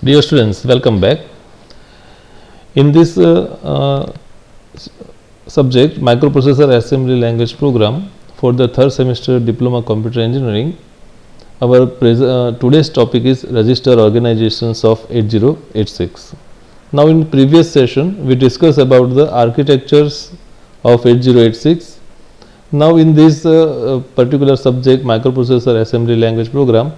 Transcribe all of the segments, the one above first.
Dear students, welcome back. In this subject, microprocessor assembly language program for the third semester diploma computer engineering, our today's topic is register organizations of 8086. Now in previous session we discussed about the architectures of 8086. Now in this particular subject, microprocessor assembly language program,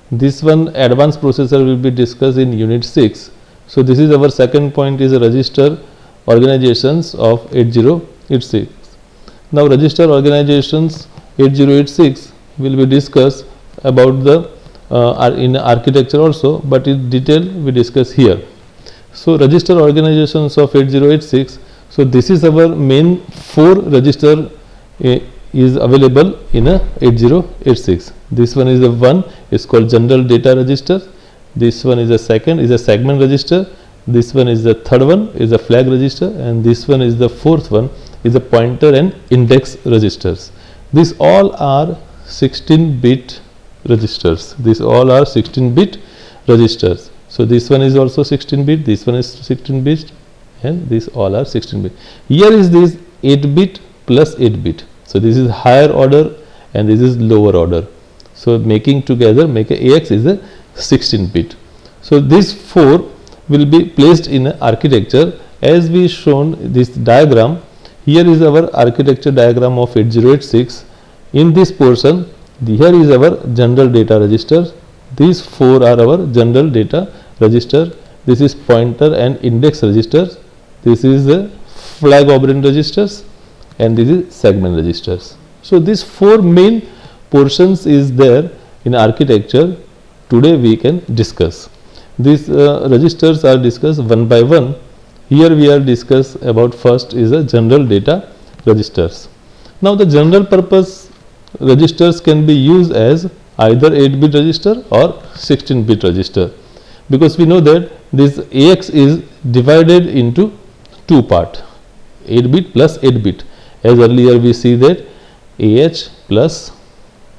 this one advanced processor will be discussed in unit 6. So this is our second point, is register organizations of 8086. Now register organizations 8086 will be discussed about the in architecture also, but in detail we discuss here. So register organizations of 8086. So this is our main 4 register is available in a 8086. This one is the one is called general data register. This one is the second is a segment register. This one is the third one is a flag register, and this one is the fourth one is a pointer and index registers. These all are 16-bit registers. These all are 16-bit registers. So this one is also 16-bit. This one is 16-bit, and these all are 16-bit. Here is this 8-bit plus 8-bit. So this is higher order and this is lower order. So making together make a AX is a 16-bit. So these 4 will be placed in a architecture as we shown this diagram. Here is our architecture diagram of 8086. In this portion, here is our general data register. These 4 are our general data register. This is pointer and index registers. This is the flag operand registers, and this is segment registers. So these 4 main portions is there in architecture. Today we can discuss. These registers are discussed one by one. Here we are discuss about first is a general data registers. Now the general purpose registers can be used as either 8-bit register or 16-bit register, because we know that this AX is divided into 2 parts, 8-bit plus 8-bit. As earlier we see that AH plus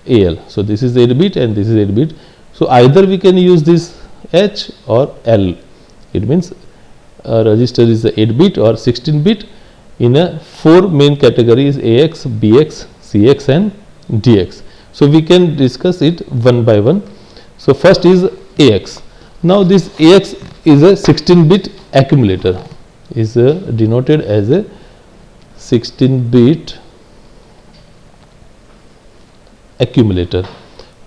AL. So this is 8-bit and this is 8-bit. So either we can use this H or L. It means register is 8-bit or 16-bit. In a 4 main categories: AX, BX, CX and DX. So we can discuss it one by one. So first is AX. Now this AX is a 16-bit accumulator, is denoted as a 16-bit accumulator,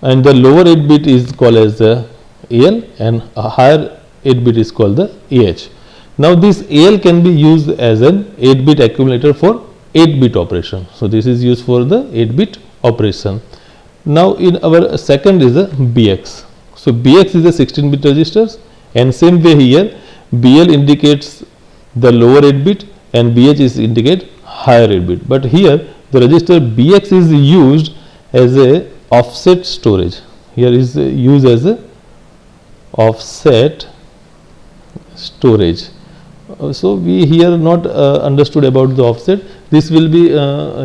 and the lower 8-bit is called as the AL, and a higher 8-bit is called the AH. Now this AL can be used as an 8-bit accumulator for 8-bit operation. So this is used for the 8-bit operation. Now in our second is the BX. So BX is a 16-bit registers, and same way here BL indicates the lower 8-bit and BH is indicate higher 8-bit. But here the register BX is used as a offset storage. Here is used as a offset storage. So we here not understood about the offset. This will be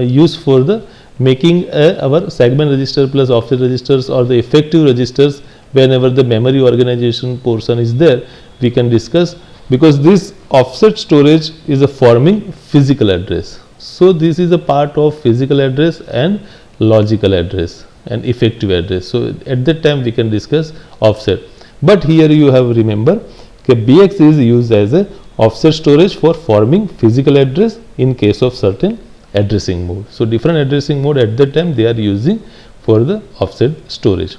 used for the making our segment register plus offset registers or the effective registers. Whenever the memory organization portion is there, we can discuss, because this offset storage is a forming physical address. So this is a part of physical address and logical address and effective address. So at that time we can discuss offset. But here you have remember BX is used as a offset storage for forming physical address in case of certain addressing mode. So different addressing mode at that time they are using for the offset storage.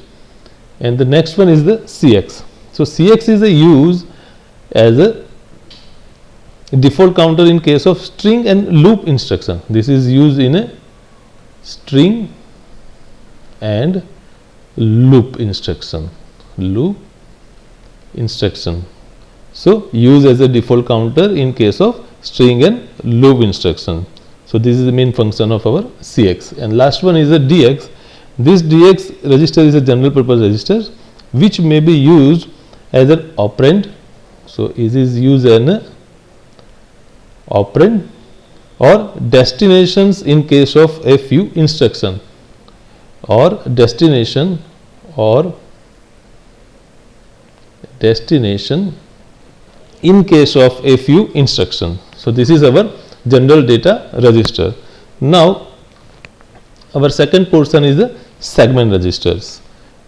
And the next one is the CX. So CX is a use as a default counter in case of string and loop instruction. This is used in a string and loop instruction. So use as a default counter in case of string and loop instruction. So this is the main function of our CX. And last one is a DX. This DX register is a general purpose register which may be used as an operand. So it is used as an operand or destinations in case of a few instruction, or destination or destination in case of a few instructions. So this is our general data register. Now our second portion is the segment registers.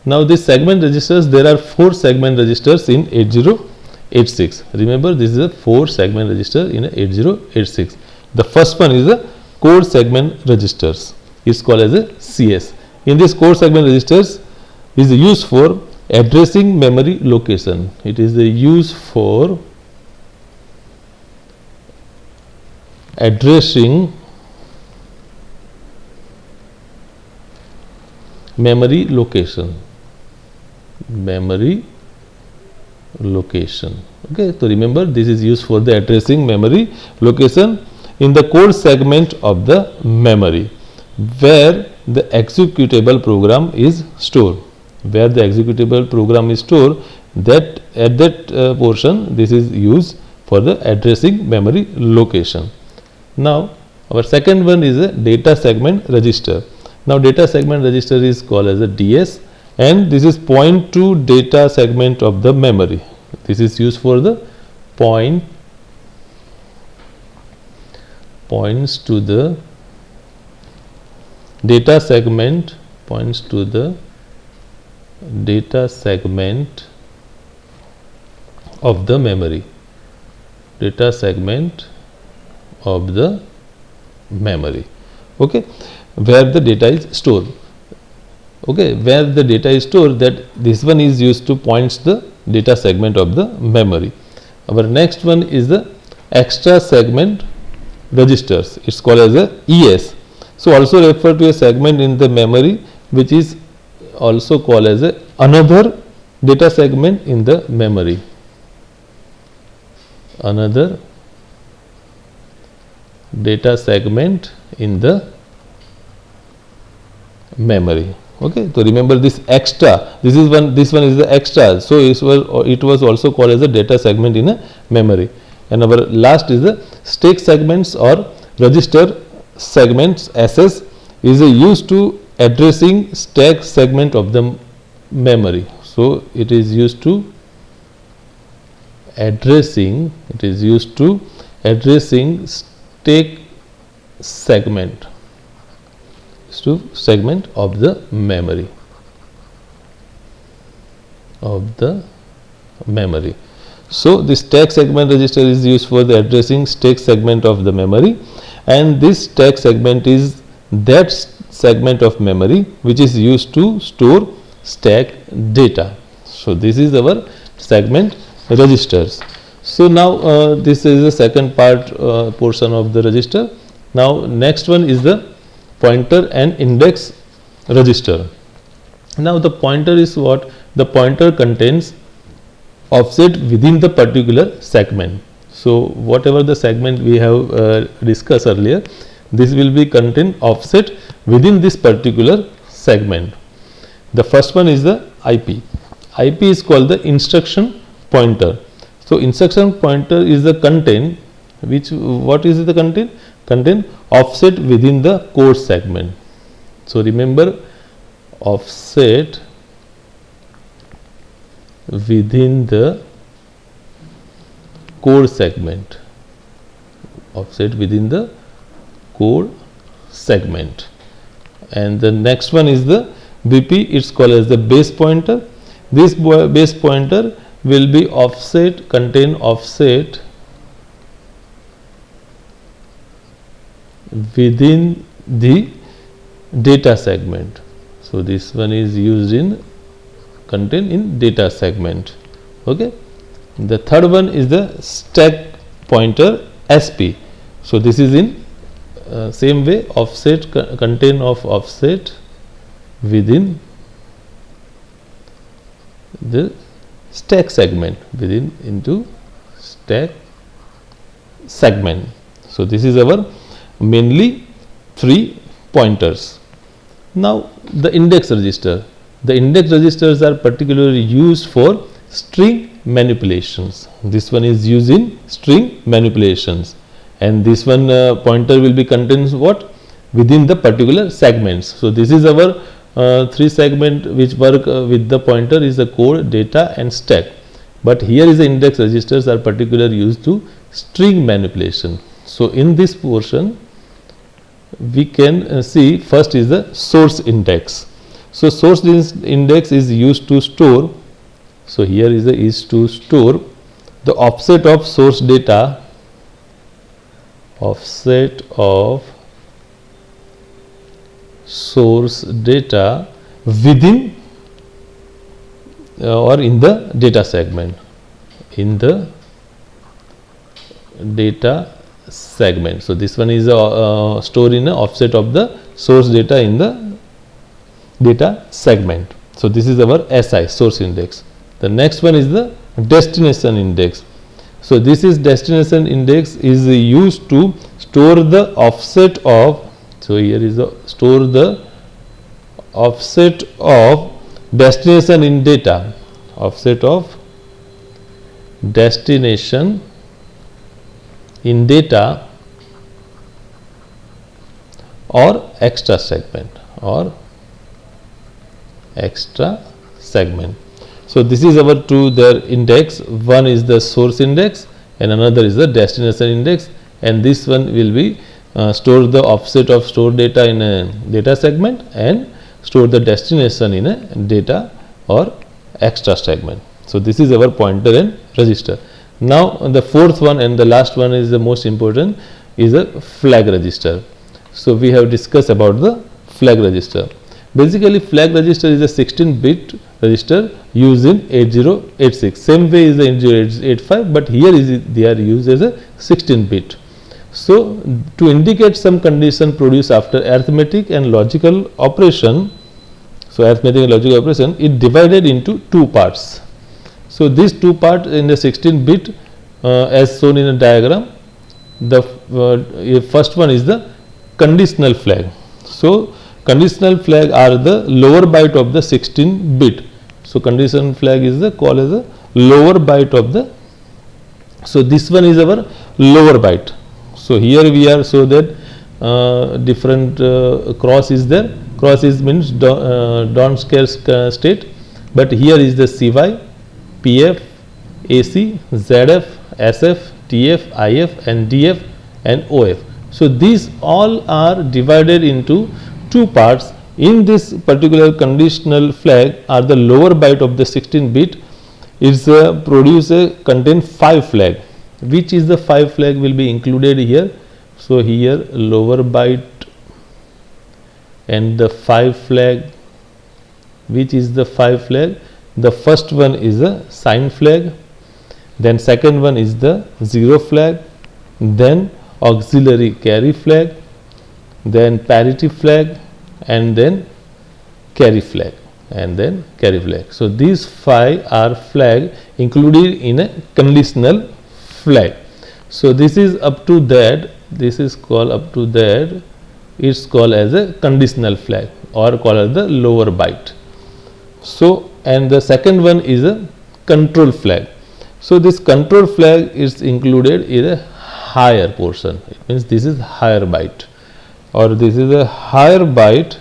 Now this segment registers, there are 4 segment registers in 8086. Remember, this is a 4 segment register in 8086. The first one is the core segment registers. It's called as a CS. In this core segment registers is used for addressing memory location. It is used for addressing memory location. Okay, so remember, this is used for the addressing memory location in the core segment of the memory where the executable program is stored. Where the executable program is stored, that at that portion this is used for the addressing memory location. Now our second one is a data segment register. Now data segment register is called as a DS, and this is point to data segment of the memory. This is used for the points to the data segment, points to the data segment of the memory, data segment of the memory, okay, where the data is stored. Okay, where the data is stored, that this one is used to points the data segment of the memory. Our next one is the extra segment registers. It's called as a ES. So also refer to a segment in the memory which is also called as a another data segment in the memory. Another data segment in the memory. Okay, so remember this extra, this one is the extra, so it was also called as a data segment in a memory. And our last is the stack segments or register segments. SS is used to addressing stack segment of the memory. So it is used to addressing stack segment of the memory, So this stack segment register is used for the addressing stack segment of the memory, and this stack segment is that segment of memory which is used to store stack data. So this is our segment registers. So now this is the second portion of the register. Now next one is the pointer and index register. Now the pointer is what? The pointer contains offset within the particular segment. So whatever the segment we have discussed earlier, this will be contain offset within this particular segment. The first one is the IP. IP is called the instruction pointer. So instruction pointer is the content which, what is the content? Content offset within the core segment. So remember, offset within the core segment, offset within the core segment. And the next one is the BP. It's called as the base pointer. This base pointer will be offset, contain offset within the data segment. So this one is used in contain in data segment. Okay. The third one is the stack pointer SP. So this is in same way, offset contain of offset within the stack segment, within into stack segment. So this is our mainly 3 pointers. Now the index register. The index registers are particularly used for string manipulations. This one is used in string manipulations, and this one pointer will be contains what? Within the particular segments. So this is our 3 segment which work with the pointer is the core, data and stack. but here is the index registers are particularly used to string manipulation. So in this portion we can see first is the source index. So source index is used to store, so here is to store the offset of source data, offset of source data within or in the data segment, in the data segment. So this one is stored in a offset of the source data in the data segment. So this is our SI, source index. The next one is the destination index. So this is destination index is used to store the offset of, so here is the store the offset of destination in data, offset of destination in data or extra segment, or extra segment. So this is our two their index, one is the source index and another is the destination index, and this one will be store the offset of stored data in a data segment and store the destination in a data or extra segment. So this is our pointer and register. Now the fourth one and the last one is the most important, is a flag register. So we have discussed about the flag register. Basically flag register is a 16-bit register used in 8086, same way is the 8085, but here is they are used as a 16-bit. So to indicate some condition produced after arithmetic and logical operation, so arithmetic and logical operation, it divided into two parts. So these two parts in the 16-bit as shown in a diagram, the first one is the conditional flag. So conditional flag are the lower byte of the 16-bit. So conditional flag is the called as the lower byte of the, so this one is our lower byte. So here we are, so that different cross is there, cross is means don't scare state, but here is the CY, PF, AC, ZF, SF, TF, IF and DF and OF. So these all are divided into two parts. In this particular conditional flag are the lower byte of the 16-bit is contain 5 flag. Which is the 5 flag will be included here. So here lower byte and the 5 flag. Which is the 5 flag? The first one is a sign flag, then second one is the 0 flag, then auxiliary carry flag, then parity flag, and then carry flag, and then carry flag. So these 5 are flag included in a conditional flag. So this is up to that, this is called up to that, it's called as a conditional flag or called as the lower byte. So and the second one is a control flag. So this control flag is included in a higher portion, it means this is higher byte, or this is a higher byte,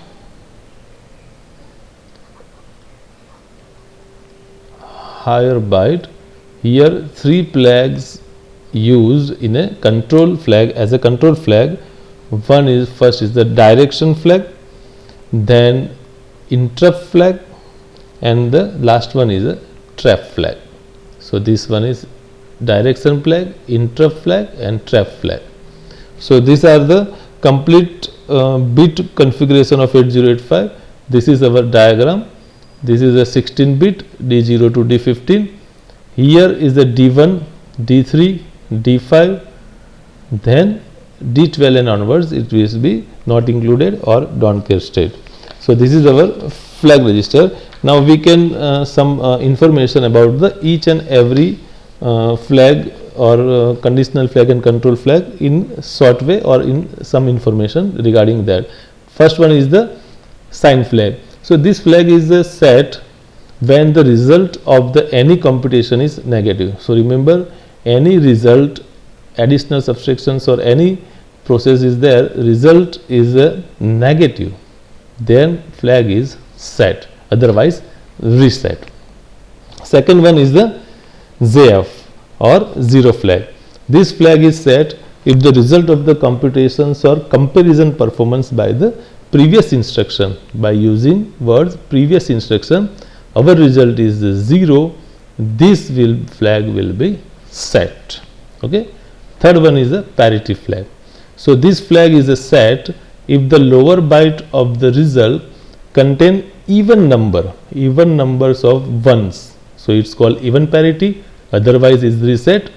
here 3 flags used in a control flag as a control flag. One is first is the direction flag, then interrupt flag, and the last one is a trap flag. So this one is direction flag, interrupt flag and trap flag. So these are the complete bit configuration of 8085. This is our diagram. This is a 16-bit D0 to D15. Here is the D1, D3, D5, then D12 and onwards it will be not included or don't care state. So this is our flag register. Now we can some information about the each and every flag or conditional flag and control flag in short way or in some information regarding that. First one is the sign flag. So this flag is set when the result of the any computation is negative. So remember, any result, additional subtractions or any process is there, result is a negative, then flag is set, otherwise reset. Second one is the ZF or zero flag. This flag is set if the result of the computations or comparison performance by the previous instruction. By using words previous instruction, our result is 0, this flag will be set. Okay. Third one is a parity flag. So this flag is a set if the lower byte of the result contain even numbers of ones. So it's called even parity, otherwise is reset,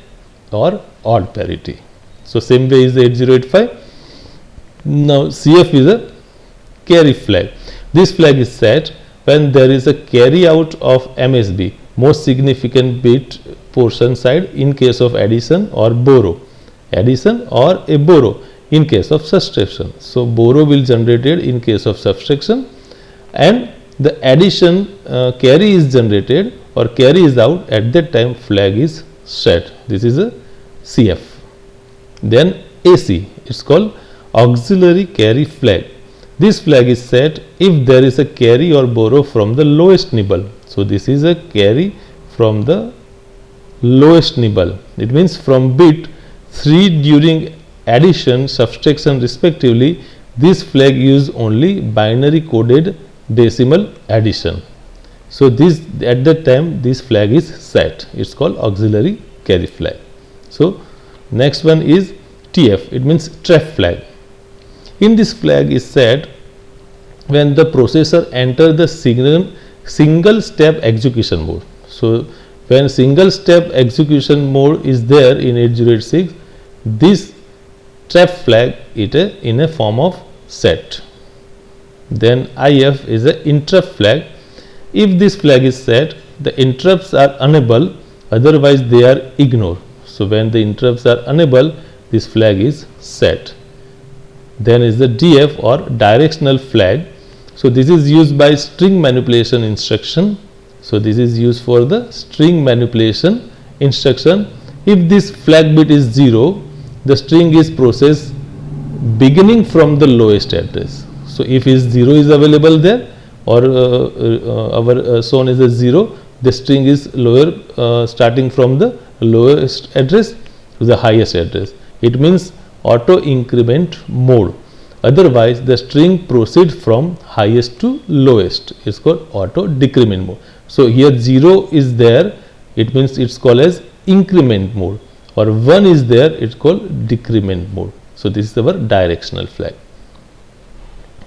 or odd parity. So same way is the 8085. Now CF is a carry flag. This flag is set when there is a carry out of MSB, most significant bit portion side, in case of addition or borrow. Addition or a borrow in case of subtraction. So borrow will generated in case of subtraction, and the addition carry is generated or carry is out, at that time flag is set. This is a CF. Then AC, it's called auxiliary carry flag. This flag is set if there is a carry or borrow from the lowest nibble. So this is a carry from the lowest nibble. It means from bit 3 during addition, subtraction respectively, this flag use only binary coded decimal addition. So this, at that time this flag is set. It's called auxiliary carry flag. So next one is TF, it means TREF flag. In this flag is set when the processor enter the single step execution mode. So when single step execution mode is there in 8086, this TREF flag is in a form of set. Then IF is a interrupt flag. If this flag is set, the interrupts are unable, otherwise they are ignored. So when the interrupts are unable, this flag is set. Then is the DF or directional flag. So this is used by string manipulation instruction. So this is used for the string manipulation instruction. If this flag bit is 0, the string is processed beginning from the lowest address. So if is 0 is available there, or our son is a 0, the string is lower, starting from the lowest address to the highest address. It means auto increment mode. Otherwise the string proceeds from highest to lowest. It's called auto decrement mode. So here 0 is there, it means it's called as increment mode, or 1 is there, it's called decrement mode. So this is our directional flag.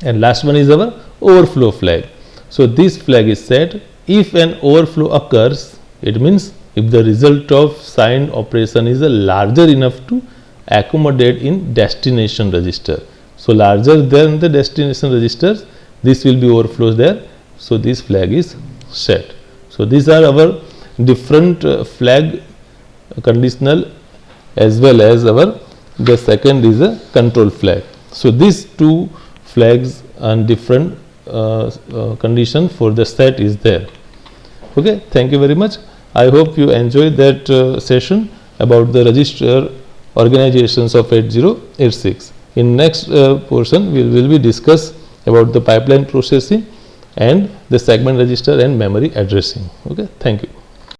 And last one is our overflow flag. So this flag is set if an overflow occurs. It means if the result of signed operation is larger enough to accommodate in destination register. So larger than the destination registers, this will be overflows there. So this flag is set. So these are our different flag conditional, as well as our the second is a control flag. So these two flags and different condition for the set is there. Okay, thank you very much. I hope you enjoyed that session about the register organizations of 8086. In next portion we will be discuss about the pipeline processing and the segment register and memory addressing. Okay, thank you.